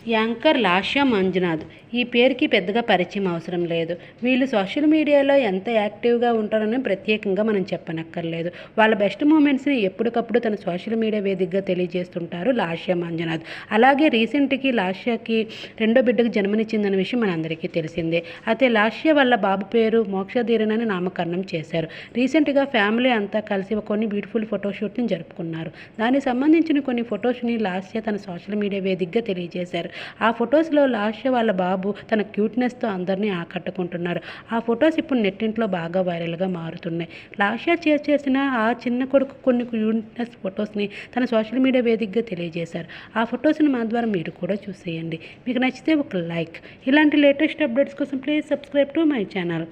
Anchor Lasya Manjunath. ఈ పేరుకి పెద్దగా పరిచయం అవసరం లేదు. వీళ్ళు సోషల్ మీడియాలో ఎంత యాక్టివ్గా ఉంటారని ప్రత్యేకంగా మనం చెప్పనక్కర్లేదు. వాళ్ళ బెస్ట్ మూమెంట్స్ని ఎప్పటికప్పుడు తన సోషల్ మీడియా వేదికగా తెలియజేస్తుంటారు లాస్య మంజునాథ్. అలాగే రీసెంట్కి లాస్యకి రెండో బిడ్డకు జన్మనిచ్చిందన్న విషయం మనందరికీ తెలిసిందే. అయితే లాస్య వాళ్ళ బాబు పేరు మోక్షధీరన్ అని నామకరణం చేశారు. రీసెంట్గా ఫ్యామిలీ అంతా కలిసి కొన్ని బ్యూటిఫుల్ ఫోటోషూట్ని జరుపుకున్నారు. దానికి సంబంధించిన కొన్ని ఫొటోస్ని లాస్య తన సోషల్ మీడియా వేదికగా తెలియజేశారు. ఆ ఫొటోస్లో లాస్య వాళ్ళ బాబు తన క్యూట్నెస్తో అందరినీ ఆకట్టుకుంటున్నారు. ఆ ఫొటోస్ ఇప్పుడు నెట్టింట్లో బాగా వైరల్గా మారుతున్నాయి. లాస్య షేర్ చేసిన ఆ చిన్న కొడుకు కొన్ని క్యూట్నెస్ ఫొటోస్ని తన సోషల్ మీడియా వేదికగా తెలియజేశారు. ఆ ఫొటోస్ని మా ద్వారా మీరు కూడా చూసేయండి. మీకు నచ్చితే ఒక లైక్. ఇలాంటి లేటెస్ట్ అప్డేట్స్ కోసం please subscribe to my channel.